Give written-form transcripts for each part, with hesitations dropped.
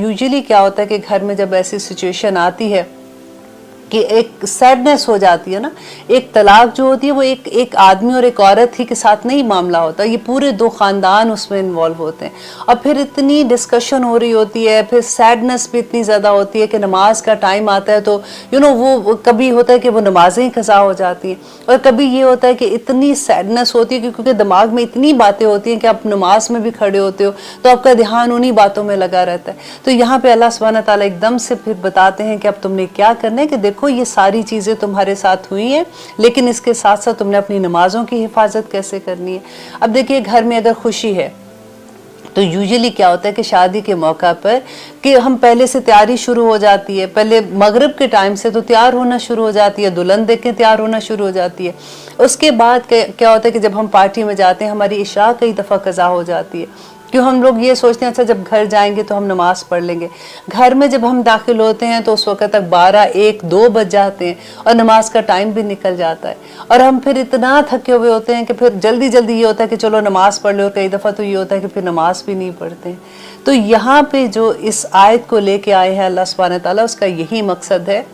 Usually क्या होता है कि घर में जब ऐसी सिचुएशन आती है कि एक सैडनेस हो जाती है ना, एक तलाक जो होती है वो एक आदमी और एक औरत ही के साथ नहीं मामला होता, ये पूरे दो खानदान उसमें इन्वॉल्व होते हैं। और फिर इतनी डिस्कशन हो रही होती है, फिर सैडनेस भी इतनी ज़्यादा होती है कि नमाज का टाइम आता है तो वो कभी होता है कि वो नमाजें ही कज़ा हो जाती हैं, और कभी ये होता है कि इतनी सैडनेस होती है क्योंकि दिमाग में इतनी बातें होती हैं कि आप नमाज में भी खड़े होते हो तो आपका ध्यान उन्हीं बातों में लगा रहता है। तो यहाँ पे अल्लाह सुब्हानहू व तआला एकदम से फिर बताते हैं कि अब तुमने क्या करना है, कि देखो ये सारी चीज़ें तुम्हारे साथ हुई हैं, लेकिन इसके साथ साथ तुमने अपनी नमाजों की हिफाजत कैसे करनी है। अब देखिए, घर में अगर खुशी है तो यूजुअली क्या होता है कि शादी के मौका पर कि हम पहले से तैयारी शुरू हो जाती है, पहले मगरिब के टाइम से तो तैयार होना शुरू हो जाती है, दुल्हन देख के तैयार होना शुरू हो जाती है। उसके बाद क्या होता है कि जब हम पार्टी में जाते हैं हमारी इशा कई दफ़ा कज़ा हो जाती है, क्यों हम लोग ये सोचते हैं अच्छा जब घर जाएंगे तो हम नमाज पढ़ लेंगे। घर में जब हम दाखिल होते हैं तो उस वक्त तक 12, 1, 2 बज जाते हैं और नमाज का टाइम भी निकल जाता है, और हम फिर इतना थके हुए होते हैं कि फिर जल्दी जल्दी ये होता है कि चलो नमाज पढ़ लो, और कई दफ़ा तो ये होता है कि फिर नमाज भी नहीं पढ़ते हैं। तो यहाँ पे जो इस आयत को लेके आए हैं अल्लाह सुब्हानहू व तआला, उसका यही मकसद है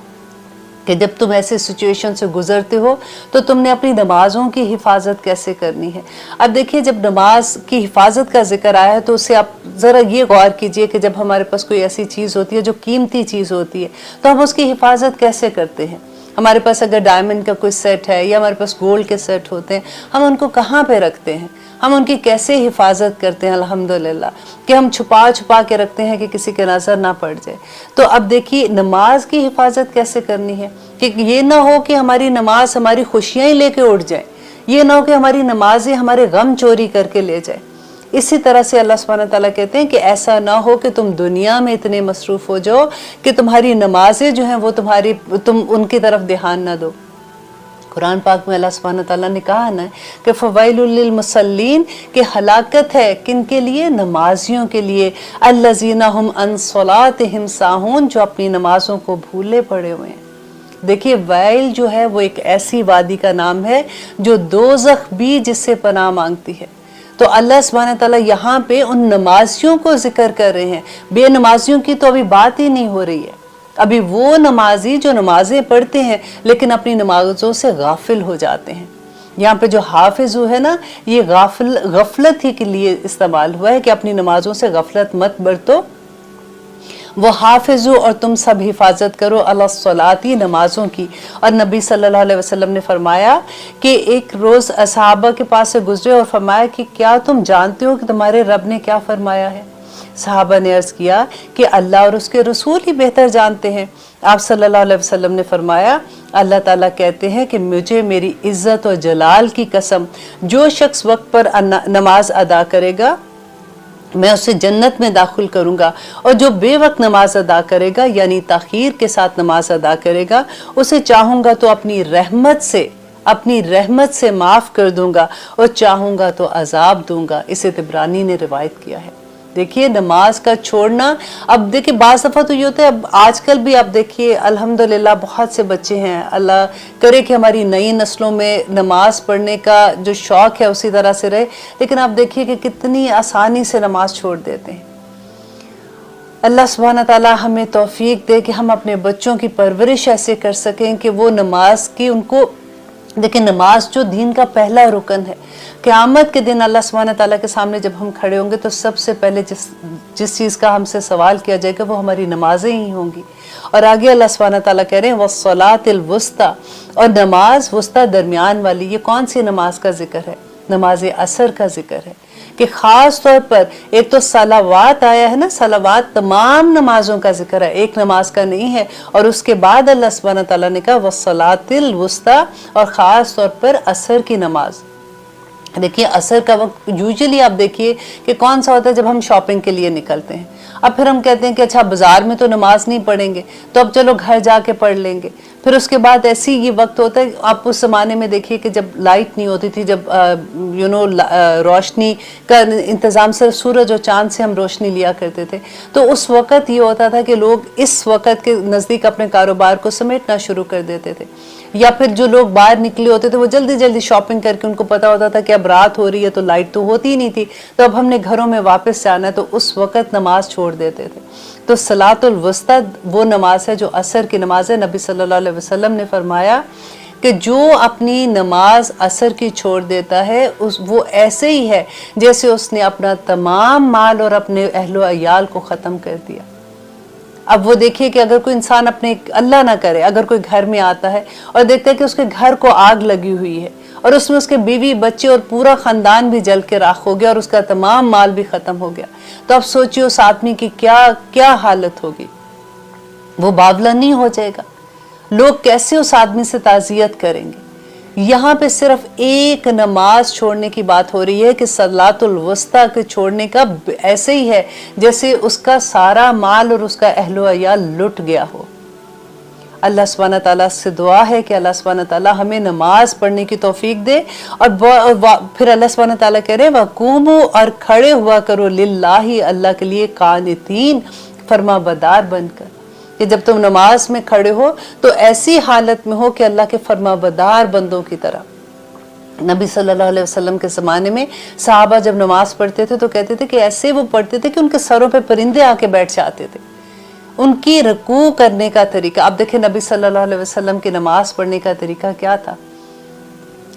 कि जब तुम ऐसे सिचुएशन से गुजरते हो तो तुमने अपनी नमाज़ों की हिफाजत कैसे करनी है। अब देखिए, जब नमाज की हिफाजत का जिक्र आया है तो उससे आप ज़रा ये गौर कीजिए कि जब हमारे पास कोई ऐसी चीज़ होती है जो कीमती चीज़ होती है तो हम उसकी हिफाजत कैसे करते हैं। हमारे पास अगर डायमंड का कोई सेट है या हमारे पास गोल्ड के सेट होते हैं, हम उनको कहाँ पे रखते हैं, हम उनकी कैसे हिफाजत करते हैं। अल्हम्दुलिल्लाह कि हम छुपा छुपा के रखते हैं कि किसी के नज़र ना पड़ जाए। तो अब देखिए, नमाज की हिफाजत कैसे करनी है कि ये ना हो कि हमारी नमाज हमारी खुशियाँ ही लेके उड़ जाए, ये ना हो कि हमारी नमाजें हमारे गम चोरी करके ले जाए। इसी तरह से अल्लाह सुब्हानहू व तआला कहते हैं कि ऐसा ना हो कि तुम दुनिया में इतने मसरूफ़ हो जाओ कि तुम्हारी नमाजें जो हैं वो तुम उनकी तरफ ध्यान ना दो। कुरान पाक में अल्लाह सुब्हानहू व तआला ने कहा ना कि फ़वैलुल लिल मुसल्लीन, कि हलाकत है किन के लिए, नमाजियों के लिए, अल्लज़ीना हुम अन सलातिहिम साहून, जो अपनी नमाजों को भूले पड़े हुए हैं। देखिए, वैल जो है वो एक ऐसी वादी का नाम है जो दोज़ख भी जिससे पनाह मांगती है। तो अल्लाह सुब्हानहू व तआला यहाँ पे उन नमाजियों को जिक्र कर रहे हैं, बेनमाजियों की तो अभी बात ही नहीं हो रही है। अभी वो नमाजी जो नमाजें पढ़ते हैं लेकिन अपनी नमाजों से गाफिल हो जाते हैं। यहाँ पे जो हाफिज़ु है ना, ये गफलत ही के लिए इस्तेमाल हुआ है कि अपनी नमाजों से गफलत मत बरतो। वो हाफिज़ु, और तुम सब हिफाजत करो अला सलाती, नमाजों की। और नबी सल्लल्लाहु अलैहि वसल्लम ने फरमाया कि एक रोज़ असहाबा के पास से गुजरे और फरमाया कि क्या तुम जानते हो कि तुम्हारे रब ने क्या फरमाया है। सहाबा ने अर्ज़ किया कि अल्लाह और उसके रसूल ही बेहतर जानते हैं। आप सल्लल्लाहु अलैहि वसल्लम ने फरमाया, अल्लाह ताला कहते हैं कि मुझे मेरी इज़्ज़त और जलाल की कसम, जो शख्स वक्त पर नमाज अदा करेगा मैं उसे जन्नत में दाखिल करूंगा, और जो बेवक्त नमाज अदा करेगा यानी ताखीर के साथ नमाज अदा करेगा, उसे चाहूँगा तो अपनी रहमत से माफ़ कर दूंगा, और चाहूँगा तो अजाब दूंगा। इसे तिबरानी ने रिवायत किया है। देखिए, नमाज का छोड़ना, अब देखिए बाज़ दफ़ा तो ये होता है, अब आजकल भी आप देखिए अल्हम्दुलिल्लाह बहुत से बच्चे हैं, अल्लाह करे कि हमारी नई नस्लों में नमाज पढ़ने का जो शौक़ है उसी तरह से रहे, लेकिन आप देखिए कि कितनी आसानी से नमाज छोड़ देते हैं। अल्लाह सुब्हानहू व तआला हमें तौफीक दे कि हम अपने बच्चों की परवरिश ऐसे कर सकें कि वो नमाज की उनको, देखिए नमाज जो दीन का पहला रुकन है। क़यामत के दिन अल्लाह सुब्हानहू व तआला के सामने जब हम खड़े होंगे तो सबसे पहले जिस चीज़ का हमसे सवाल किया जाएगा वो हमारी नमाजें ही होंगी। और आगे अल्लाह सुब्हानहू व तआला कह रहे हैं वस्सलातिल वुस्ता, और नमाज वुस्ता दरमियान वाली। ये कौन सी नमाज का जिक्र है? नमाज असर का जिक्र है कि ख़ास तौर पर एक तो सलावात आया है ना, सलावात तमाम नमाजों का जिक्र है, एक नमाज का नहीं है। और उसके बाद अल्लाह सुब्हानहू व तआला ने कहा वस्सलातिल वुस्ता, और ख़ास तौर पर असर की नमाज। देखिए, असर का वक्त यूजुअली आप देखिए कि कौन सा होता है, जब हम शॉपिंग के लिए निकलते हैं। अब फिर हम कहते हैं कि अच्छा बाज़ार में तो नमाज नहीं पढ़ेंगे तो अब चलो घर जाके पढ़ लेंगे। फिर उसके बाद ऐसी ये वक्त होता है, आप उस ज़माने में देखिए कि जब लाइट नहीं होती थी, जब रोशनी का इंतज़ाम सिर्फ सूरज और चाँद से हम रोशनी लिया करते थे, तो उस वक़्त ये होता था कि लोग इस वक़्त के नज़दीक अपने कारोबार को समेटना शुरू कर देते थे। या फिर जो लोग बाहर निकले होते थे वो जल्दी जल्दी शॉपिंग करके, उनको पता होता था कि अब रात हो रही है तो लाइट तो होती ही नहीं थी, तो अब हमने घरों में वापस जाना है, तो उस वक़्त नमाज छोड़ چھوڑ دیتے تھے. تو صلاۃ الوسطی وہ نماز ہے جو عصر کی نماز ہے. نبی صلی اللہ علیہ وسلم نے فرمایا کہ جو اپنی نماز عصر کی چھوڑ دیتا ہے وہ ایسے ہی ہے جیسے اس نے اپنا تمام مال اور اپنے اہل و عیال کو ختم کر دیا. اب وہ دیکھیے کہ اگر کوئی انسان اپنے اللہ نہ کرے اگر کوئی گھر میں آتا ہے اور دیکھتا ہے کہ اس کے گھر کو آگ لگی ہوئی ہے اور اس میں اس کے بیوی بچے اور پورا خاندان بھی جل کے راکھ ہو گیا اور اس کا تمام مال بھی ختم ہو گیا, تو اب سوچیے اس آدمی کی کیا حالت ہوگی. وہ باولا نہیں ہو جائے گا. لوگ کیسے اس آدمی سے تعزیت کریں گے. یہاں پہ صرف ایک نماز چھوڑنے کی بات ہو رہی ہے کہ صلاۃ الوسطی کے چھوڑنے کا ایسے ہی ہے جیسے اس کا سارا مال اور اس کا اہل و عیال لٹ گیا ہو. اللہ سبحانہ تعالیٰ سے دعا ہے کہ اللہ سبحانہ تعالیٰ ہمیں نماز پڑھنے کی توفیق دے, اور پھر اللہ سبحانہ تعالیٰ کہہ رہے وَقُومُوا, اور کھڑے ہوا کرو للہ, اللہ کے لیے, قانتین, فرما بردار بن کر. کہ جب تم نماز میں کھڑے ہو تو ایسی حالت میں ہو کہ اللہ کے فرما بردار بندوں کی طرح. نبی صلی اللہ علیہ وسلم کے زمانے میں صحابہ جب نماز پڑھتے تھے تو کہتے تھے کہ ایسے وہ پڑھتے تھے کہ ان کے سروں پہ پرندے آ کے بیٹھ جاتے تھے. ان کی رکوع کرنے کا طریقہ, آپ دیکھیں نبی صلی اللہ علیہ وسلم کی نماز پڑھنے کا طریقہ کیا تھا.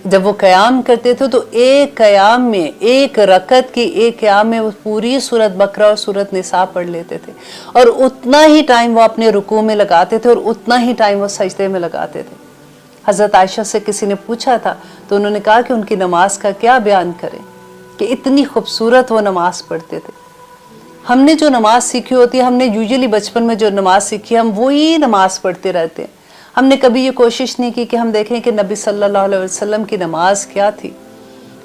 جب وہ قیام کرتے تھے تو ایک قیام میں, ایک رکعت کی ایک قیام میں وہ پوری سورۃ بقرہ اور سورۃ نساء پڑھ لیتے تھے, اور اتنا ہی ٹائم وہ اپنے رکوع میں لگاتے تھے اور اتنا ہی ٹائم وہ سجدے میں لگاتے تھے. حضرت عائشہ سے کسی نے پوچھا تھا تو انہوں نے کہا کہ ان کی نماز کا کیا بیان کریں, کہ اتنی خوبصورت وہ نماز پڑھتے تھے. ہم نے جو نماز سیکھی ہوتی ہے, ہم نے یوزلی بچپن میں جو نماز سیکھی ہے ہم وہی نماز پڑھتے رہتے ہیں. ہم نے کبھی یہ کوشش نہیں کی کہ ہم دیکھیں کہ نبی صلی اللہ علیہ وسلم کی نماز کیا تھی.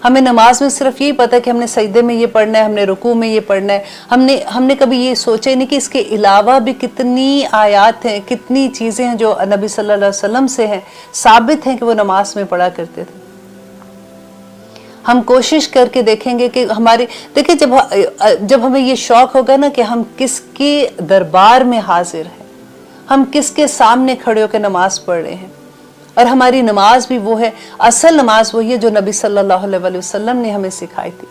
ہمیں نماز میں صرف یہی پتہ ہے کہ ہم نے سجدے میں یہ پڑھنا ہے, ہم نے رکوع میں یہ پڑھنا ہے. ہم نے کبھی یہ سوچا ہی نہیں کہ اس کے علاوہ بھی کتنی آیات ہیں, کتنی چیزیں ہیں جو نبی صلی اللہ علیہ وسلم سے ہیں, ثابت ہیں کہ وہ نماز میں پڑھا کرتے تھے. ہم کوشش کر کے دیکھیں گے کہ دیکھیں جب ہمیں یہ شوق ہوگا نا کہ ہم کس کے دربار میں حاضر ہیں, ہم کس کے سامنے کھڑے ہو کے نماز پڑھ رہے ہیں, اور ہماری نماز بھی وہ ہے, اصل نماز وہی ہے جو نبی صلی اللہ علیہ وسلم نے ہمیں سکھائی تھی.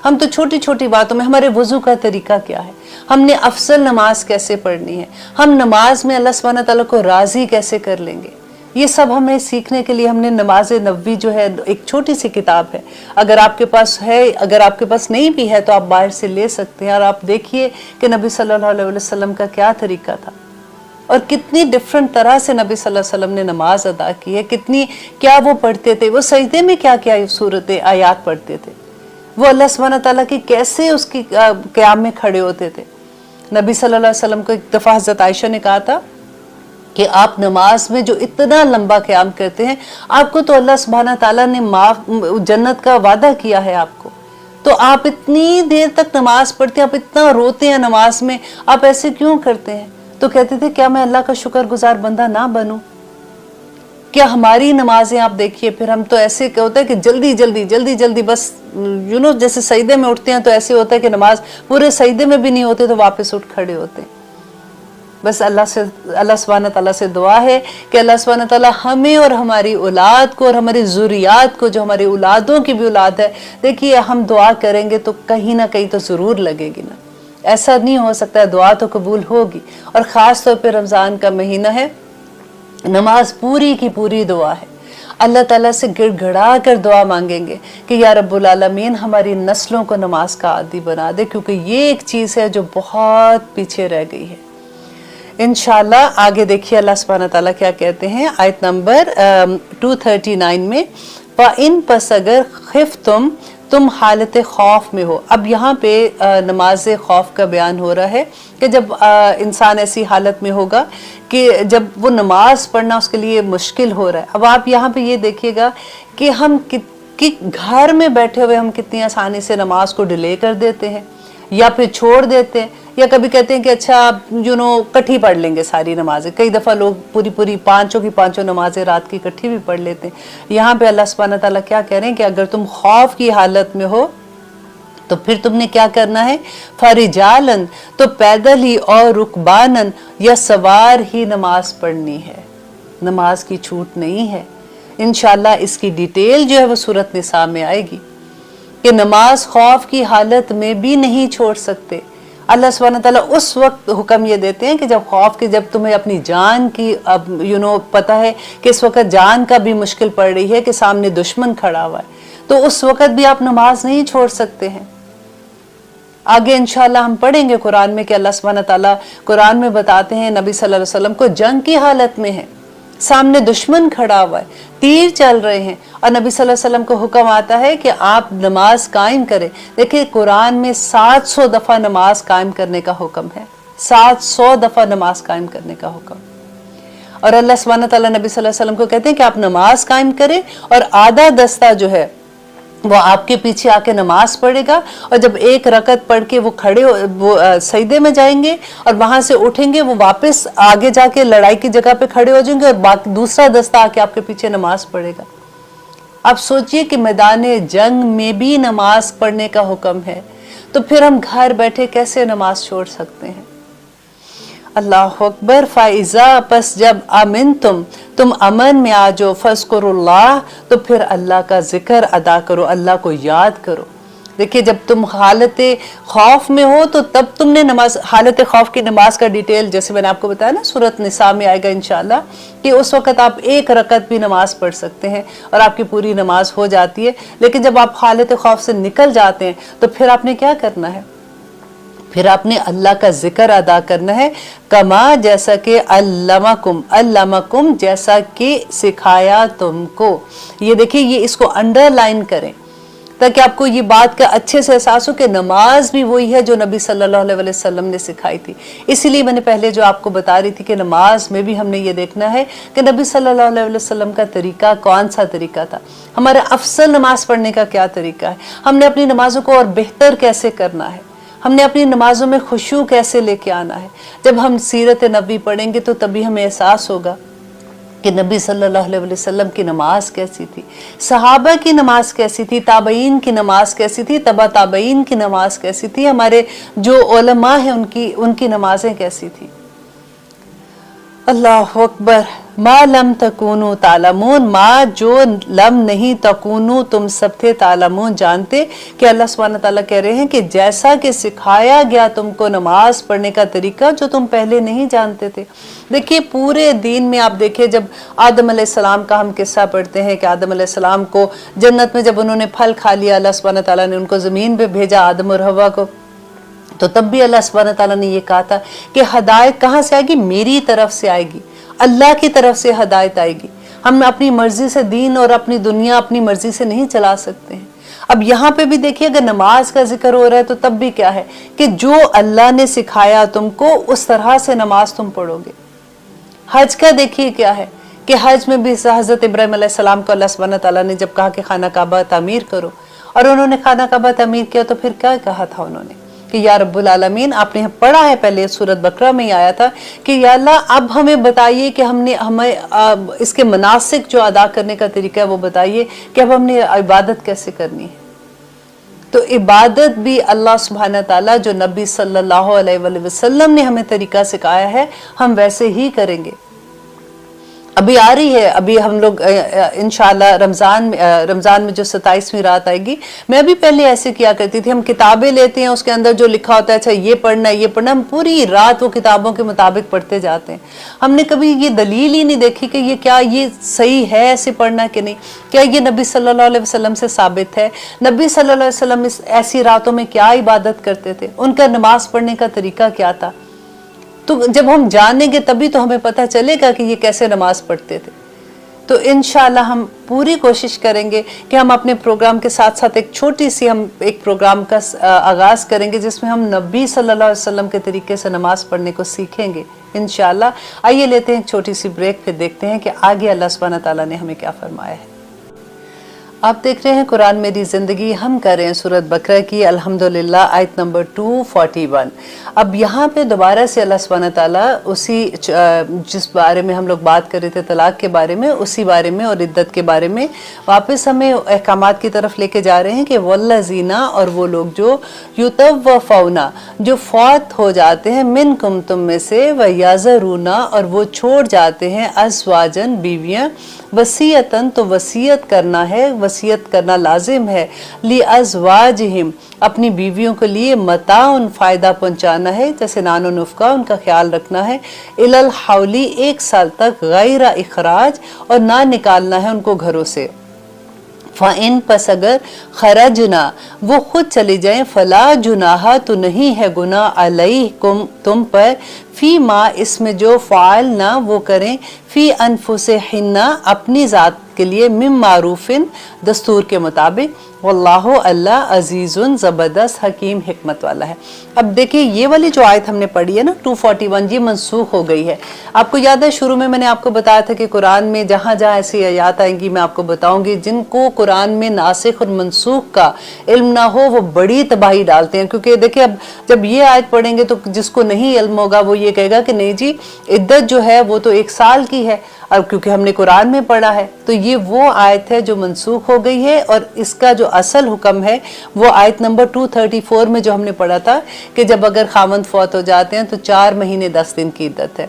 ہم تو چھوٹی چھوٹی باتوں میں, ہمارے وضو کا طریقہ کیا ہے, ہم نے افضل نماز کیسے پڑھنی ہے, ہم نماز میں اللہ سبحانہ تعالیٰ کو راضی کیسے کر لیں گے, یہ سب ہمیں سیکھنے کے لیے ہم نے نماز نبوی جو ہے ایک چھوٹی سی کتاب ہے, اگر آپ کے پاس ہے, اگر آپ کے پاس نہیں بھی ہے تو آپ باہر سے لے سکتے ہیں, اور آپ دیکھیے کہ نبی صلی اللہ علیہ وسلم کا کیا طریقہ تھا, اور کتنی ڈیفرنٹ طرح سے نبی صلی اللہ علیہ وسلم نے نماز ادا کی ہے, کیا وہ پڑھتے تھے, وہ سجدے میں کیا صورتیں آیات پڑھتے تھے, وہ اللہ سبحانہ تعالیٰ کی کیسے اس کی قیام میں کھڑے ہوتے تھے. نبی صلی اللہ علیہ وسلم کو ایک دفعہ حضرت عائشہ نے کہا تھا کہ آپ نماز میں جو اتنا لمبا قیام کرتے ہیں, آپ کو تو اللہ سبحانہ تعالیٰ نے جنت کا وعدہ کیا ہے آپ کو, تو آپ اتنی دیر تک نماز پڑھتے ہیں, آپ اتنا روتے ہیں نماز میں, آپ ایسے کیوں کرتے ہیں. تو کہتے تھے کیا میں اللہ کا شکر گزار بندہ نہ بنوں. کیا ہماری نمازیں آپ دیکھیے, پھر ہم تو ایسے ہوتا ہے کہ جلدی بس جیسے سجدے میں اٹھتے ہیں تو ایسے ہوتا ہے کہ نماز پورے سجدے میں بھی نہیں ہوتے تو واپس اٹھ کھڑے ہوتے ہیں. بس اللہ سبحانہ تعالیٰ سے دعا ہے کہ اللہ سبحانہ تعالیٰ ہمیں اور ہماری اولاد کو اور ہماری ذریات کو, جو ہماری اولادوں کی بھی اولاد ہے, دیکھیے ہم دعا کریں گے تو کہیں نہ کہیں تو ضرور لگے گی نا. ایسا نہیں ہو سکتا ہے, دعا تو قبول ہوگی, اور خاص طور پہ رمضان کا مہینہ ہے, نماز پوری کی پوری دعا ہے. اللہ تعالیٰ سے گڑ گڑا کر دعا مانگیں گے کہ یا رب العالمین ہماری نسلوں کو نماز کا عادی بنا دے, کیونکہ یہ ایک چیز ہے جو بہت پیچھے رہ گئی ہے. انشاءاللہ آگے دیکھیے اللہ سبحانہ تعالیٰ کیا کہتے ہیں آیت نمبر 239 میں, فَإِن پس اگر خفتم, تم حالت خوف میں ہو. اب یہاں پہ نماز خوف کا بیان ہو رہا ہے کہ جب انسان ایسی حالت میں ہوگا کہ جب وہ نماز پڑھنا اس کے لیے مشکل ہو رہا ہے. اب آپ یہاں پہ یہ دیکھیے گا کہ ہم گھر میں بیٹھے ہوئے ہم کتنی آسانی سے نماز کو ڈیلے کر دیتے ہیں یا پھر چھوڑ دیتے ہیں, یا کبھی کہتے ہیں کہ اچھا کٹھی پڑھ لیں گے ساری نمازیں. کئی دفعہ لوگ پوری پانچوں نمازیں رات کی کٹھی بھی پڑھ لیتے ہیں. یہاں پہ اللہ سبحانہ تعالیٰ کیا کہہ رہے ہیں کہ اگر تم خوف کی حالت میں ہو تو پھر تم نے کیا کرنا ہے, فرجالن, تو پیدل ہی, اور رکبانن, یا سوار ہی نماز پڑھنی ہے. نماز کی چھوٹ نہیں ہے. انشاءاللہ اس کی ڈیٹیل جو ہے وہ سورۃ نساء میں آئے گی کہ نماز خوف کی حالت میں بھی نہیں چھوڑ سکتے. अल्लाह सुब्हानहू तआला उस वक्त हुक्म ये देते हैं कि जब खौफ के, जब तुम्हें अपनी जान की अब पता है कि इस वक्त जान का भी मुश्किल पड़ रही है, कि सामने दुश्मन खड़ा हुआ है, तो उस वक्त भी आप नमाज नहीं छोड़ सकते हैं। आगे इंशाअल्लाह हम पढ़ेंगे कुरान में कि अल्लाह सुब्हानहू तआला कुरान में बताते हैं नबी सल्लल्लाहु अलैहि वसल्लम को जंग की हालत में है, सामने दुश्मन खड़ा हुआ है, तीर चल रहे हैं, और नबी सल्लल्लाहु अलैहि वसल्लम को हुक्म आता है कि आप नमाज कायम करें। देखिए कुरान में 700 दफा नमाज कायम करने का हुक्म है, 700 दफा नमाज कायम करने का हुक्म। और अल्लाह सुब्हानहू तआला नबी सल्लल्लाहु अलैहि वसल्लम को कहते हैं कि आप नमाज कायम करें, और आधा दस्ता जो है वो आपके पीछे आके नमाज पढ़ेगा, और जब एक रकत पढ़ के वो सजदे में जाएंगे और वहां से उठेंगे, वो वापस आगे जाके लड़ाई की जगह पे खड़े हो जाएंगे, और बाकी दूसरा दस्ता आके आपके पीछे नमाज पढ़ेगा। आप सोचिए कि मैदान जंग में भी नमाज पढ़ने का हुक्म है, तो फिर हम घर बैठे कैसे नमाज छोड़ सकते हैं। अल्लाह अकबर। फाइजा, पस जब अमिन तुम अमन में आ जाओ, फज़कुरुल्लाह, तो फिर अल्लाह का जिक्र अदा करो, अल्लाह को याद करो। देखिए जब तुम हालत खौफ में हो तो तब तुमने नमाज, हालत खौफ की नमाज का डिटेल जैसे मैंने आपको बताया ना, सूरत निसा में आएगा इंशाअल्लाह, कि उस वक्त आप एक रकत भी नमाज पढ़ सकते हैं और आपकी पूरी नमाज हो जाती है। लेकिन जब आप हालत खौफ से निकल जाते हैं तो फिर आपने क्या करना है, फिर आपने अल्लाह का जिक्र अदा करना है, कमा, जैसा कि अल्लामकुम, जैसा कि सिखाया तुमको। ये देखिए, ये इसको अंडरलाइन करें ताकि आपको ये बात का अच्छे से एहसास हो कि नमाज भी वही है जो नबी सल्लल्लाहु अलैहि वसल्लम ने सिखाई थी। इसीलिए मैंने पहले जो आपको बता रही थी कि नमाज में भी हमने ये देखना है कि नबी सल्लल्लाहु अलैहि वसल्लम का तरीका कौन सा तरीका था, हमारा अफसल नमाज पढ़ने का क्या तरीका है, हमने अपनी नमाजों को और बेहतर कैसे करना है, हमने अपनी नमाजों में खुशू कैसे लेके आना है। जब हम सीरत नबी पढ़ेंगे तो तभी हमें एहसास होगा कि नबी सल्लल्लाहु अलैहि वसल्लम की नमाज कैसी थी, सहाबा की नमाज कैसी थी, ताबईन की नमाज कैसी थी, तबा ताबईन की नमाज कैसी थी, हमारे जो उलमा है उनकी नमाजें कैसी थी। अल्लाह अकबर। मा लम तकूनु तालमून, मा जो लम नहीं तकूनु तुम सब थे, तालमून जानते, कि अल्लाह सुब्हानहू तआला कह रहे हैं कि जैसा कि सिखाया गया तुमको नमाज पढ़ने का तरीका जो तुम पहले नहीं जानते थे। देखिए पूरे दिन में आप देखिए, जब आदम अलैहिस्सलाम का हम किस्सा पढ़ते हैं कि आदम अलैहिस्सलाम को जन्नत में जब उन्होंने फल खा लिया, अल्लाह सुब्हानहू तआला ने उनको ज़मीन पे भेजा, आदम और हवा को, तो तब भी अल्लाह सुब्हानहू तआला ने ये कहा था कि हदायत कहाँ से आएगी, मेरी तरफ से आएगी, अल्लाह की तरफ से हदायत आएगी। हम अपनी मर्जी से दीन और अपनी दुनिया अपनी मर्जी से नहीं चला सकते हैं। अब यहाँ पे भी देखिए, अगर नमाज का जिक्र हो रहा है तो तब भी क्या है कि जो अल्लाह ने सिखाया तुमको उस तरह से नमाज तुम पढ़ोगे। हज का देखिए क्या है कि हज में भी हज़रत इब्राहीम अलैहिस्सलाम को अल्लाह सुब्हानहू तआला ने जब कहा कि खाना काबा तामीर करो, और उन्होंने खाना काबा तामीर किया, तो फिर क्या कहा था उन्होंने कि या रब्बुल आलमीन, आपने पढ़ा है पहले सूरत बकरा में ही आया था कि या अल्लाह अब हमें बताइए कि हमें इसके मनासिक जो अदा करने का तरीका है वो बताइए कि अब हमने इबादत कैसे करनी है। तो इबादत भी अल्लाह सुब्हानहू तआला जो नबी सल्लल्लाहु अलैहि वसल्लम ने हमें तरीका सिखाया है, हम वैसे ही करेंगे। अभी आ रही है, अभी हम लोग इंशाअल्लाह रमज़ान में जो 27वीं रात आएगी, मैं भी पहले ऐसे किया करती थी। हम किताबें लेते हैं, उसके अंदर जो लिखा होता है, अच्छा ये पढ़ना है, ये पढ़ना, हम पूरी रात वो किताबों के मुताबिक पढ़ते जाते हैं। हमने कभी ये दलील ही नहीं देखी कि ये क्या ये सही है ऐसे पढ़ना कि नहीं, क्या ये नबी सल्लल्लाहु अलैहि वसल्लम से साबित है, नबी सल्लल्लाहु अलैहि वसल्लम इस ऐसी रातों में क्या इबादत करते थे, उनका नमाज पढ़ने का तरीका क्या था। तो जब हम जानेंगे तभी तो हमें पता चलेगा कि ये कैसे नमाज पढ़ते थे। तो इंशाअल्लाह हम पूरी कोशिश करेंगे कि हम अपने प्रोग्राम के साथ साथ एक छोटी सी हम एक प्रोग्राम का आगाज़ करेंगे जिसमें हम नबी सल्लल्लाहु अलैहि वसल्लम के तरीके से नमाज पढ़ने को सीखेंगे इंशाअल्लाह। आइए लेते हैं एक छोटी सी ब्रेक, फिर देखते हैं कि आगे अल्लाह सुब्हानहू तआला ने हमें क्या फरमाया है। आप देख रहे हैं कुरान मेरी ज़िंदगी, हम कर रहे हैं सूरत बकरा की अल्हम्दुलिल्लाह आयत नंबर 241। अब यहाँ पे दोबारा से अल्लाह सुब्हानहू तआला उसी जिस बारे में हम लोग बात कर रहे थे तलाक के बारे में, उसी बारे में और इद्दत के बारे में वापस हमें अहकामात की तरफ लेके जा रहे हैं कि वल्लज़ीना, और वो लोग जो युतव्वफ़ौना, जो फौत हो जाते हैं, मिनकुम तुम में से, व याज़रूना, और वो छोड़ जाते हैं, अज़वाजन बीवियाँ, वसीयतन तो वसीयत करना है, वसीयत करना लाजिम है, ली अज़वाजिहिम अपनी बीवियों के लिए, मताउन फ़ायदा पहुंचाना है जैसे नानो नुफ़्का उनका ख्याल रखना है, इलल हौली 1 साल तक, गैरा इखराज और ना निकालना है उनको घरों से। फ़इन पस अगर खरजना वो खुद चली जाएं, फला जुनाहा तो नहीं है गुनाह, अलैकुम तुम पर, फी माँ इसमें जो फ़ाल ना वो करें, फ़ी अनफुसिहिन्ना अपनी ज़ात के लिए, मिम मारूफिन दस्तूर के मुताबिक, वल्लाहु अल्लाह अजीज़ुन ज़बरदस्त हकीम हिकमत वाला है। अब देखिए ये वाली जो आयत हमने पढ़ी है ना 241, ये मनसूख हो गई है। आपको याद है शुरू में मैंने आपको बताया था कि कुरान में जहाँ जहाँ ऐसी आयत आएंगी मैं आपको बताऊंगी, जिनको कुरान में नासिख और मनसूख का इल्म ना हो वो बड़ी तबाही डालते हैं। क्योंकि देखिए अब जब ये आयत पढ़ेंगे तो जिसको नहीं इल्म होगा वो ये कहेगा कि नहीं जी इद्दत जो है वो तो 1 साल की है, और क्योंकि हमने कुरान में पढ़ा है तो ये वो आयत है जो मनसूख हो गई है। और इसका जो असल हुक्म है वो आयत नंबर 234 में जो हमने पढ़ा था कि जब अगर खामंद फौत हो जाते हैं तो 4 महीने 10 दिन की इद्दत है।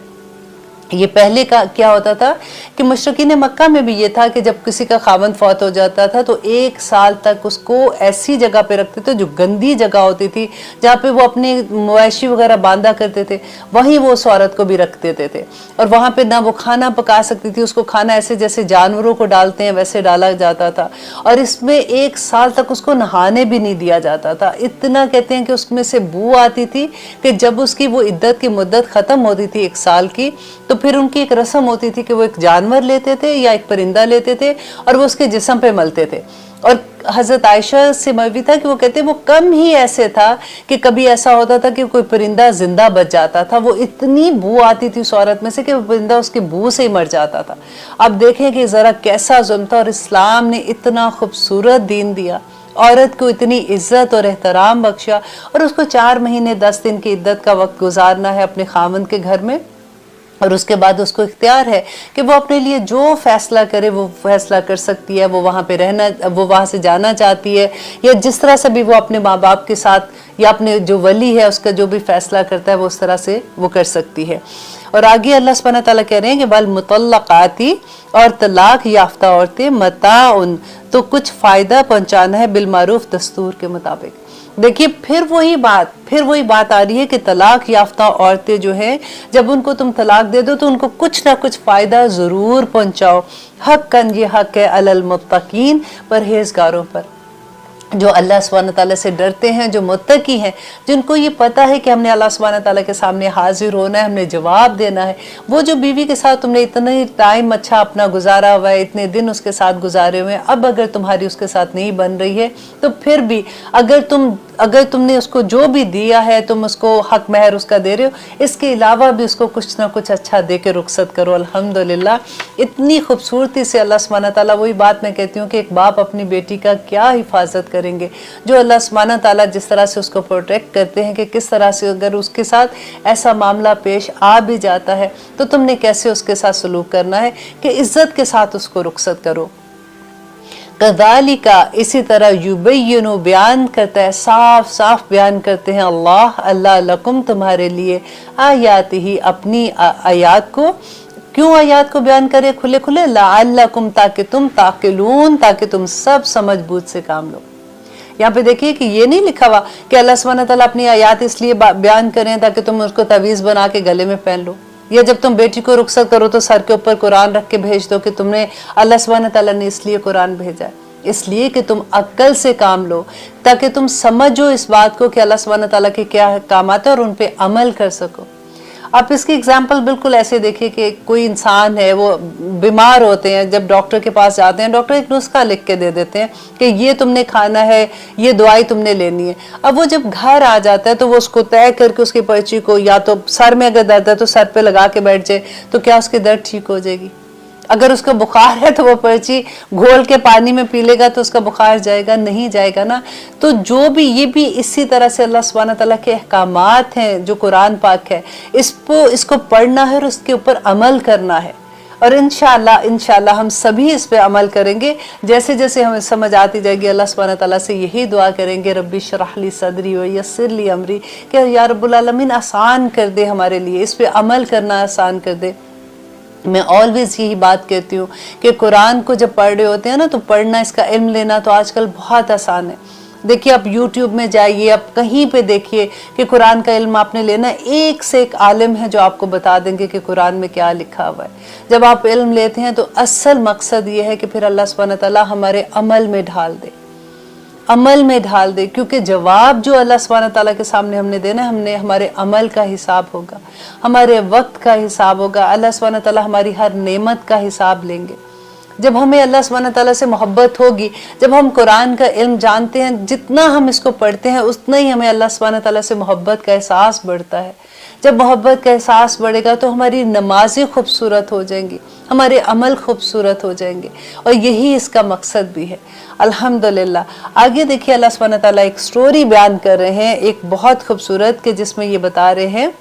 ये पहले का क्या होता था कि मुशरिकीन मक्का में भी ये था कि जब किसी का खामंद फौत हो जाता था तो 1 साल तक उसको ऐसी जगह पे रखते थे जो गंदी जगह होती थी, जहाँ पे वो अपने मवेशी वगैरह बांधा करते थे, वहीं वो उस औरत को भी रख देते थे। और वहाँ पे ना वो खाना पका सकती थी, उसको खाना ऐसे जैसे जानवरों को डालते हैं वैसे डाला जाता था। और इसमें 1 साल तक उसको नहाने भी नहीं दिया जाता था। इतना कहते हैं कि उसमें से बू आती थी कि जब उसकी वो इद्दत की मुद्दत ख़त्म होती थी 1 साल की, तो फिर उनकी एक रस्म होती थी कि वो एक जानवर लेते थे या एक परिंदा लेते थे और वो उसके जिस्म पे मलते थे। और हज़रत आयशा से मरवी था कि वो कहते वो कम ही ऐसे था कि कभी ऐसा होता था कि कोई परिंदा जिंदा बच जाता था, वो इतनी बू आती थी उस औरत में से कि वो परिंदा उसकी बू से ही मर जाता था। अब देखें कि ज़रा कैसा जुल्म था, और इस्लाम ने इतना खूबसूरत दीन दिया, औरत को इतनी इज्जत और एहतराम बख्शा, और उसको 4 महीने 10 दिन की इद्दत का वक्त गुजारना है अपने खामन के घर में। और उसके बाद उसको इख्तियार है कि वो अपने लिए जो फैसला करे वो फैसला कर सकती है। वो वहाँ पे रहना, वो वहाँ से जाना चाहती है, या जिस तरह से भी वो अपने माँ बाप के साथ या अपने जो वली है उसका जो भी फैसला करता है वो उस तरह से वो कर सकती है। और आगे अल्लाह सुब्हानहू तआला कह रहे हैं कि वल मुतल्लक़ाती और तलाक याफ्ता औरतें मताउन तो कुछ फ़ायदा पहुँचाना है, बिलमारूफ दस्तूर के मुताबिक। देखिए फिर वही बात आ रही है कि तलाक याफ्ता औरतें जो हैं जब उनको तुम तलाक दे दो तो उनको कुछ ना कुछ फ़ायदा ज़रूर पहुँचाओ। हक़्क़न ये हक़ है अलल मुत्तक़ीन परहेज़गारों पर, जो अल्लाह सुब्हानहू तआला से डरते हैं, जो मुत्तकी हैं, जिनको ये पता है कि हमने अल्लाह सुब्हानहू तआला के सामने हाजिर होना है, हमने जवाब देना है। वो जो बीवी के साथ तुमने इतना टाइम अच्छा अपना गुजारा हुआ है, इतने दिन उसके साथ गुजारे हुए हैं, अब अगर तुम्हारी उसके साथ नहीं बन रही है तो फिर भी अगर तुमने उसको जो भी दिया है तुम उसको हक महर उसका दे रहे हो, इसके अलावा भी उसको कुछ ना कुछ अच्छा दे के रुखसत करो। अल्हम्दुलिल्लाह इतनी खूबसूरती से अल्लाह सुब्हानहू तआला, वही बात मैं कहती हूँ कि एक बाप अपनी बेटी का क्या हिफाजत करेंगे, जो अल्लाह सुब्हानहू तआला जिस तरह से उसको प्रोटेक्ट करते हैं कि किस तरह से अगर उसके साथ ऐसा मामला पेश आ भी जाता है तो तुमने कैसे उसके साथ सलूक करना है कि इज्जत के साथ उसको रुखसत करो। कज़ालिका इसी तरह युबय्यिनु बयान करता है, साफ साफ बयान करते हैं अल्लाह लकुम तुम्हारे लिए, आयातिही अपनी आयात को। क्यों आयात को बयान करे खुले खुले, लअल्लकुम ताकि तुम ताकिलून, ताकि तुम सब समझ बूझ से काम लो। यहाँ पे देखिए कि ये नहीं लिखा हुआ कि अल्लाह सुब्हानहू तआला अपनी आयात इसलिए बयान करें ताकि तुम उसको तवीज़ बना के गले में पहन लो, या जब तुम बेटी को रुखसत करो तो सर के ऊपर कुरान रख के भेज दो कि तुमने अल्लाह सुब्हानहू तआला ने इसलिए कुरान भेजा है, इसलिए कि तुम अक्ल से काम लो, ताकि तुम समझो इस बात को कि अल्लाह सुब्हानहू तआला के क्या काम आते हैं और उन पे अमल कर सको। आप इसकी एग्जाम्पल बिल्कुल ऐसे देखिए कि कोई इंसान है, वो बीमार होते हैं, जब डॉक्टर के पास जाते हैं डॉक्टर एक नुस्खा लिख के दे देते हैं कि ये तुमने खाना है, ये दवाई तुमने लेनी है। अब वो जब घर आ जाता है तो वो उसको तय करके उसकी पर्ची को, या तो सर में अगर दर्द है तो सर पे लगा के बैठ जाए, तो क्या उसकी दर्द ठीक हो जाएगी? अगर उसका बुखार है तो वो पर्ची घोल के पानी में पी लेगा तो उसका बुखार जाएगा? नहीं जाएगा ना। तो जो भी ये भी इसी तरह से अल्लाह सुब्हानहू तआला के अहकामात हैं जो कुरान पाक है, इसको पढ़ना है और उसके ऊपर अमल करना है। और इंशाअल्लाह हम सभी इस पे अमल करेंगे। जैसे जैसे हमें समझ आती जाएगी अल्लाह सुब्हानहू तआला से यही दुआ करेंगे, रब्बी शरह ली सदरी व यस्सिर ली अमरी, कि या रब्बुल आलमीन आसान कर दे हमारे लिए, इस पे अमल करना आसान कर दे। मैं ऑलवेज यही बात कहती हूँ कि कुरान को जब पढ़ रहे होते हैं ना, तो पढ़ना, इसका इल्म लेना तो आजकल बहुत आसान है। देखिए, आप YouTube में जाइए, आप कहीं पे देखिए कि कुरान का इल्म आपने लेना, एक से एक आलिम है जो आपको बता देंगे कि कुरान में क्या लिखा हुआ है। जब आप इल्म लेते हैं तो असल मकसद ये है कि फिर अल्लाह सुब्हानहू तआला हमारे अमल में ढाल दे, अमल में ढाल दे, क्योंकि जवाब जो अल्लाह सुब्हानहू तआला के सामने हमने देना, हमने हमारे अमल का हिसाब होगा, हमारे वक्त का हिसाब होगा। अल्लाह सुब्हानहू तआला हमारी हर नेमत का हिसाब लेंगे। जब हमें अल्लाह सुब्हानहू तआला से मोहब्बत होगी, जब हम कुरान का इल्म जानते हैं, जितना हम इसको पढ़ते हैं उतना ही हमें अल्लाह सुब्हानहू तआला से मोहब्बत का एहसास बढ़ता है। जब मोहब्बत का एहसास बढ़ेगा तो हमारी नमाजें खूबसूरत हो जाएंगी, हमारे अमल खूबसूरत हो जाएंगे, और यही इसका मकसद भी है। अल्हम्दुलिल्लाह। आगे देखिए, अल्लाह सुब्हानहू तआला एक स्टोरी बयान कर रहे हैं, एक बहुत खूबसूरत, के जिसमें ये बता रहे हैं,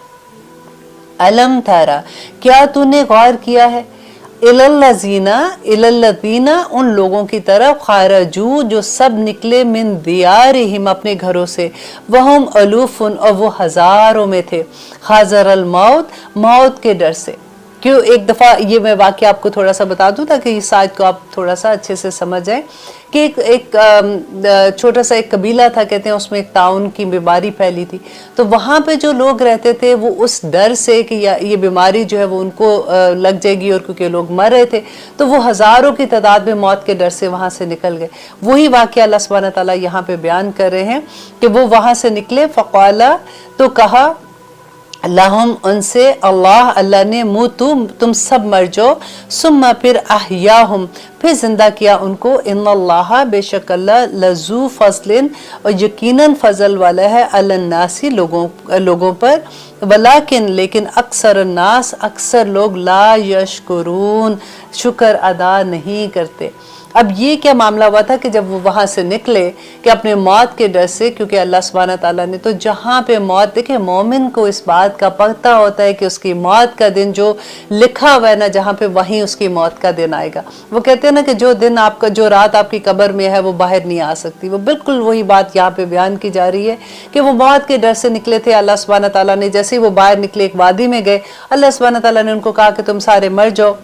अलम तारा, क्या तूने गौर किया है, इलल्लज़ीना, उन लोगों की तरफ, खारजू, जो सब निकले, मिन दियारिहिम, अपने घरों से, वहम अलूफुन, और वो हजारों में थे, हाज़रल मौत, मौत के डर से। क्यों, एक दफ़ा ये मैं वाक़या आपको थोड़ा सा बता दूं ताकि इस आयत को आप थोड़ा सा अच्छे से समझ जाएं कि एक छोटा सा एक कबीला था, कहते हैं, उसमें एक ताउन की बीमारी फैली थी। तो वहाँ पे जो लोग रहते थे वो उस डर से कि ये बीमारी जो है वो उनको लग जाएगी, और क्योंकि लोग मर रहे थे तो वो हज़ारों की तादाद में मौत के डर से वहाँ से निकल गए। वही वाक़या अल्लाह सुब्हानहू तआला यहाँ पे बयान कर रहे हैं कि वो वहाँ से निकले, फ़क़ाला, तो कहा, लहुम, उनसे, अल्लाह ने, मुतु, तुम सब मर जाओ, सुम्मा, फिर अहयाहुम, फिर जिंदा किया उनको, इन्नल्लाह, बेशक अल्लाह, लजू फज़लिन, और यकीनन फजल वाला है, अलन्नासी, लोगों पर, वलाकिन, लेकिन, अक्सर नास, अक्सर लोग, ला यशकुरून, शुक्र अदा नहीं करते। अब ये क्या मामला हुआ था कि जब वो वहाँ से निकले कि अपने मौत के डर से, क्योंकि अल्लाह सुब्हानहू तआला ने तो जहाँ पे मौत, देखिए मोमिन को इस बात का पता होता है कि उसकी मौत का दिन जो लिखा हुआ है ना जहाँ पे, वहीं उसकी मौत का दिन आएगा। वो कहते हैं ना कि जो दिन आपका, जो रात आपकी कब्र में है वो बाहर नहीं आ सकती। वो बिल्कुल वही बात यहाँ पे बयान की जा रही है कि वो मौत के डर से निकले थे। अल्लाह सुब्हानहू तआला ने, जैसे ही वो बाहर निकले, एक वादी में गए, अल्लाह सुब्हानहू तआला ने उनको कहा कि तुम सारे मर जाओ।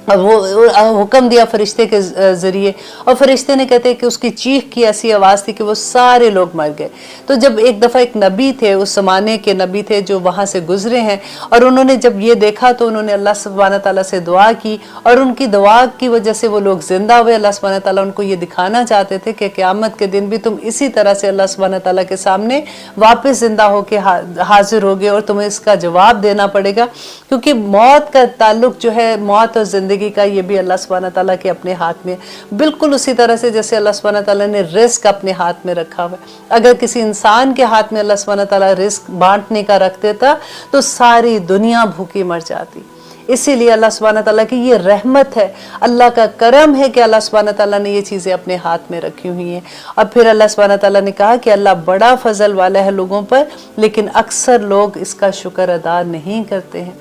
और वो हुक्म दिया फरिश्ते के ज़रिए, और फरिश्ते ने, कहते हैं कि उसकी चीख की ऐसी आवाज़ थी कि वो सारे लोग मर गए। तो जब एक दफ़ा एक नबी थे, उस ज़माने के नबी थे जो वहाँ से गुजरे हैं, और उन्होंने जब ये देखा तो उन्होंने अल्लाह सुब्हानहू तआला से दुआ की, और उनकी दुआ की वजह से वो लोग ज़िंदा हुए। अल्लाह सुब्हानहू तआला उनको ये दिखाना चाहते थे कि क़यामत के दिन भी तुम इसी तरह से अल्लाह सुब्हानहू तआला के सामने वापस ज़िंदा होकर हाजिर होगे, और तुम्हें इसका जवाब देना पड़ेगा, क्योंकि मौत का ताल्लुक जो है, मौत और ज़िंदगी का, ये भी अल्लाह सुब्हानहू तआला के अपने हाथ में, बिल्कुल उसी तरह से जैसे अल्लाह सुब्हानहू तआला ने रिस्क अपने हाथ में रखा हुआ है। अगर किसी इंसान के हाथ में अल्लाह सुब्हानहू तआला रिस्क बांटने का रख देता तो सारी दुनिया भूखी मर जाती। इसीलिए अल्लाह सुब्हानहू तआला की ये रहमत है, अल्लाह का करम है कि अल्लाह सुब्हानहू तआला ने ये चीज़ें अपने हाथ में रखी हुई हैं। और फिर अल्लाह सुब्हानहू तआला ने कहा कि अल्लाह बड़ा फजल वाला है लोगों पर, लेकिन अक्सर लोग इसका शुक्र अदा नहीं करते हैं।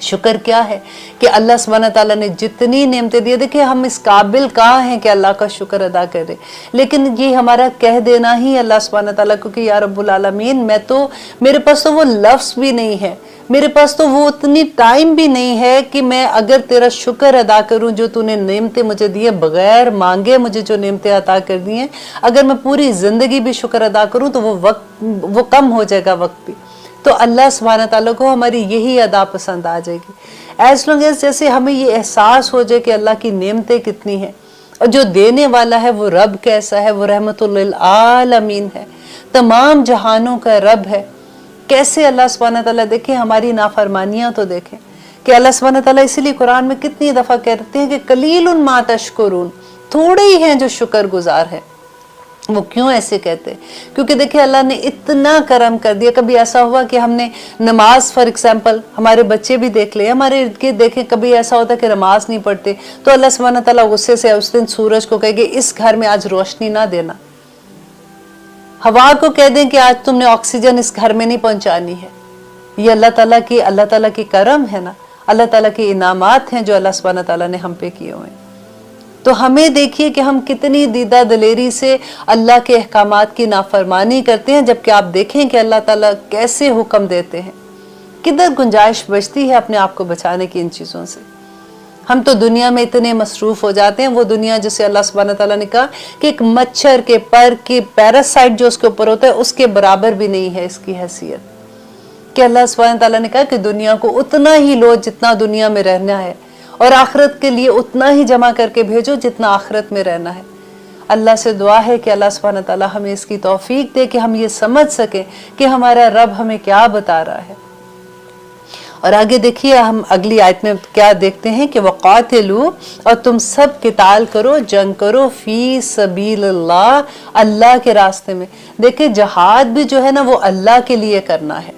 शुक्र क्या है कि अल्लाह सुब्हानहू तआला ने जितनी नेमतें दी, देखिए हम इस काबिल कहाँ हैं कि अल्लाह का शुक्र अदा करें, लेकिन ये हमारा कह देना ही अल्लाह सुब्हानहू तआला को कि या रब्बुल आलमीन, मेरे पास तो वो लफ्ज़ भी नहीं है, मेरे पास तो वो उतनी टाइम भी नहीं है कि मैं अगर तेरा शुक्र अदा करूं, जो तूने नेमतें मुझे दी है, बगैर मांगे मुझे जो नेमतें अता कर दी हैं, अगर मैं पूरी ज़िंदगी भी शुक्र अदा करूं तो वो कम हो जाएगा वक्त भी। तो अल्लाह सुब्हानहू तआला को हमारी यही अदा पसंद आ जाएगी, एज लॉन्ग एज जैसे हमें ये एहसास हो जाए कि अल्लाह की नेमतें कितनी हैं, और जो देने वाला है वो रब कैसा है, वो रहमतुल लिल आलमीन है, तमाम जहानों का रब है। कैसे अल्लाह सुब्हानहू तआला, देखें हमारी नाफरमानियां तो देखें कि अल्लाह सुब्हानहू तआला इसीलिए कुरान में कितनी दफ़ा कहते हैं कि कलीलुन मा तशकुरून, थोड़े ही हैं जो शुक्र गुजार है। वो क्यों ऐसे कहते हैं? क्योंकि देखिए अल्लाह ने इतना करम कर दिया। कभी ऐसा हुआ कि हमने नमाज, फॉर एग्जाम्पल हमारे बच्चे भी देख ले, हमारे इर्द गिर्द देखें, कभी ऐसा होता है कि नमाज नहीं पढ़ते तो अल्लाह सुब्हानहू तआला गुस्से से उस दिन सूरज को कहेंगे इस घर में आज रोशनी ना देना, हवा को कह दें कि आज तुमने ऑक्सीजन इस घर में नहीं पहुंचानी है। ये अल्लाह ताला की करम है ना, अल्लाह ताला के इनामात हैं जो अल्लाह सुब्हानहू तआला ने हम पे किए हुए हैं। तो हमें देखिए कि हम कितनी दीदा दलेरी से अल्लाह के अहकामात की नाफरमानी करते हैं, जबकि आप देखें कि अल्लाह ताला कैसे हुक्म देते हैं, किधर गुंजाइश बचती है अपने आप को बचाने की इन चीज़ों से। हम तो दुनिया में इतने मसरूफ हो जाते हैं, वो दुनिया जिसे अल्लाह सुब्हानहू व तआला ने कहा कि एक मच्छर के पर के पैरासाइट जो उसके ऊपर होता है उसके बराबर भी नहीं है इसकी हैसियत, कि अल्लाह सुब्हानहू व तआला ने कहा कि दुनिया को उतना ही लो जितना दुनिया में रहना है, और आखिरत के लिए उतना ही जमा करके भेजो जितना आखिरत में रहना है। अल्लाह से दुआ है कि अल्लाह सुब्हानहू व तआला हमें इसकी तौफीक दे कि हम ये समझ सकें कि हमारा रब हमें क्या बता रहा है। और आगे देखिए हम अगली आयत में क्या देखते हैं कि वक़ातिलू, और तुम सब किताल करो, जंग करो, फी सबीलिल्लाह, अल्लाह के रास्ते में। देखिए जहाद भी जो है ना वो अल्लाह के लिए करना है,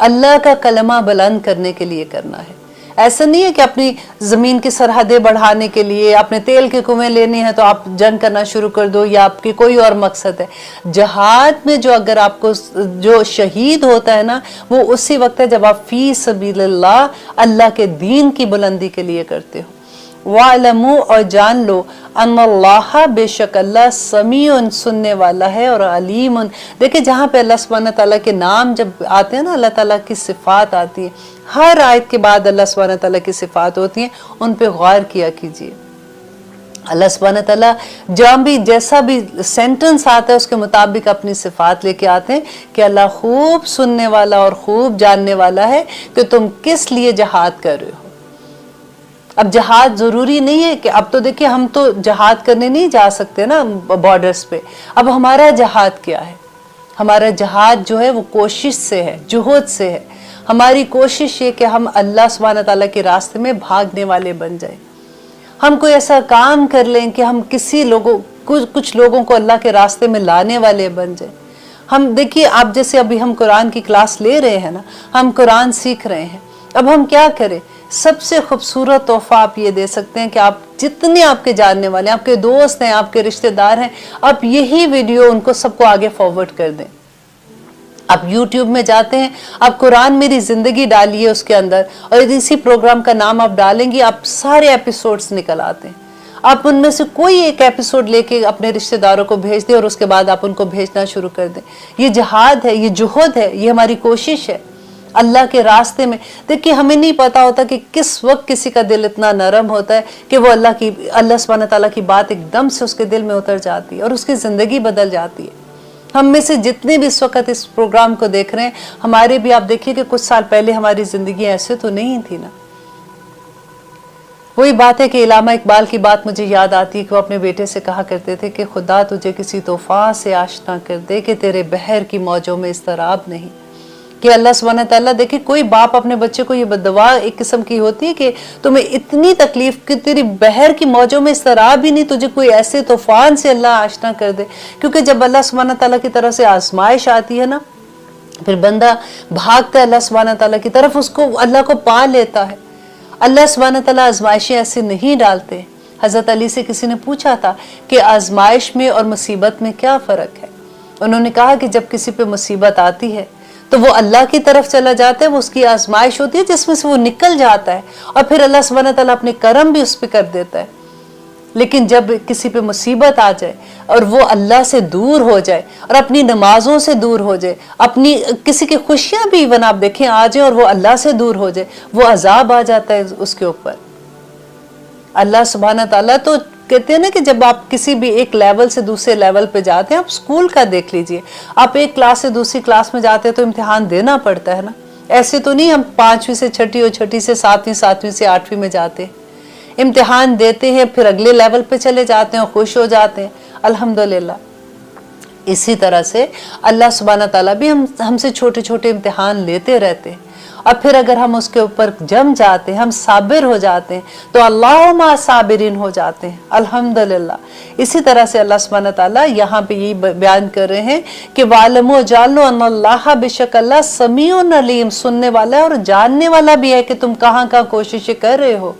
अल्लाह का कलमा बुलंद करने के लिए करना है। ऐसा नहीं है कि अपनी ज़मीन की सरहदें बढ़ाने के लिए, अपने तेल के कुएं लेने हैं तो आप जंग करना शुरू कर दो, या आपकी कोई और मकसद है। जहाद में जो अगर आपको जो शहीद होता है ना वो उसी वक्त है जब आप फी सबीलिल्लाह, अल्लाह के दीन की बुलंदी के लिए करते हो। वालमू, और जान लो, अन्नल्लाह, बेशक अल्लाह, समीउन, सुनने वाला है, और अलीमुन। देखिए जहाँ पे अल्लाह सुब्हानहू व तआला के नाम जब आते हैं ना, अल्लाह ताला की सिफात आती है, हर आयत के बाद अल्लाह सुब्हानहू व तआला की सिफात होती हैं, उन पे गौर किया कीजिए। अल्लाह सुब्हानहू व तआला जहाँ भी जैसा भी सेंटेंस आता है उसके मुताबिक अपनी सिफात लेके आते हैं कि अल्लाह खूब सुनने वाला और खूब जानने वाला है कि तुम किस लिए जहाद कर रहे हो। अब जहाद जरूरी नहीं है कि, अब तो देखिए हम तो जहाद करने नहीं जा सकते ना बॉर्डर्स पे। अब हमारा जहाद क्या है? हमारा जहाद जो है वो कोशिश से है, जुहद से है। हमारी कोशिश ये कि हम अल्लाह सुब्हानहू व तआला के रास्ते में भागने वाले बन जाए। हम कोई ऐसा काम कर लें कि हम किसी लोगों कुछ लोगों को अल्लाह के रास्ते में लाने वाले बन जाए। हम देखिए आप जैसे अभी हम कुरान की क्लास ले रहे हैं ना, हम कुरान सीख रहे हैं। अब हम क्या करें? सबसे खूबसूरत तोहफा आप ये दे सकते हैं कि आप जितने आपके जानने वाले, आपके दोस्त हैं, आपके रिश्तेदार हैं, आप यही वीडियो उनको सबको आगे फॉरवर्ड कर दें। आप YouTube में जाते हैं, आप कुरान मेरी जिंदगी डालिए उसके अंदर, और इसी प्रोग्राम का नाम आप डालेंगे, आप सारे एपिसोड्स निकल आते हैं। आप उनमें से कोई एक एपिसोड लेके अपने रिश्तेदारों को भेज दें और उसके बाद आप उनको भेजना शुरू कर दें। ये जहाद है, ये जुहद है, ये हमारी कोशिश है अल्लाह के रास्ते में। देखिए हमें नहीं पता होता कि किस वक्त किसी का दिल इतना नरम होता है कि वो अल्लाह सुब्हानहू व तआला की बात एकदम से उसके दिल में उतर जाती है और उसकी ज़िंदगी बदल जाती है। हम में से जितने भी इस वक्त इस प्रोग्राम को देख रहे हैं, हमारे भी आप देखिए कि कुछ साल पहले हमारी ज़िंदगी ऐसे तो नहीं थी ना। वही बात है कि इलामा इकबाल की बात मुझे याद आती है कि वो अपने बेटे से कहा करते थे कि खुदा तुझे किसी तूफान से आशना कर दे कि तेरे बहर की मौजों में इस्तराब नहीं। कि अल्लाह सुब्हानहू व तआला, देखिए कोई बाप अपने बच्चे को ये बददुआ एक किस्म की होती है कि तुम्हें इतनी तकलीफ कि तेरी बहर की मौजों में इस्तराब ही नहीं, तुझे कोई ऐसे तूफान से अल्लाह आशना कर दे। क्योंकि जब अल्लाह सुब्हानहू व तआला की तरफ से आजमाइश आती है ना, फिर बंदा भागता है अल्लाह सुब्हानहू व तआला की तरफ, उसको अल्लाह को पा लेता है। अल्लाह सुब्हानहू व तआला आजमाइशें ऐसे नहीं डालते। हज़रत अली से किसी ने पूछा था कि आजमाइश में और मुसीबत में क्या फ़र्क है। उन्होंने कहा कि जब किसी पे मुसीबत आती है तो वो अल्लाह की तरफ चला जाता है, वो उसकी आजमाइश होती है जिसमें से वो निकल जाता है, और फिर अल्लाह सुब्हानहू व तआला अपने करम भी उस पर कर देता है। लेकिन जब किसी पे मुसीबत आ जाए और वो अल्लाह से दूर हो जाए और अपनी नमाजों से दूर हो जाए, अपनी किसी की खुशियां भी इवन आप देखें आ जाए और वो अल्लाह से दूर हो जाए, वो अजाब आ जाता है उसके ऊपर। अल्लाह सुब्हानहू व तआला तो कहते हैं ना कि जब आप किसी भी एक लेवल से दूसरे लेवल पे जाते हैं, आप स्कूल का देख लीजिए, आप एक क्लास से दूसरी क्लास में जाते हैं तो इम्तिहान देना पड़ता है ना। ऐसे तो नहीं हम 5वीं से छठी और छठी से 7वीं, 7वीं से 8वीं में जाते हैं, इम्तिहान देते हैं, फिर अगले लेवल पे चले जाते हैं और खुश हो जाते हैं, अल्हम्दुलिल्लाह। इसी तरह से अल्लाह सुब्हानहू व तआला भी हमसे छोटे छोटे इम्तिहान लेते रहते हैं, और फिर अगर हम उसके ऊपर जम जाते हैं, हम साबिर हो जाते हैं, तो अल्लाह मा साबिरीन हो जाते हैं, अल्हम्दुलिल्लाह। इसी तरह से अल्लाह सुब्हानहू व तआला यहाँ पे यही बयान कर रहे हैं कि वालमो जानो अन्नल्लाह, बेशक अल्लाह समीउन अलीम, सुनने वाला है और जानने वाला भी है कि तुम कहाँ कहाँ कोशिशें कर रहे हो।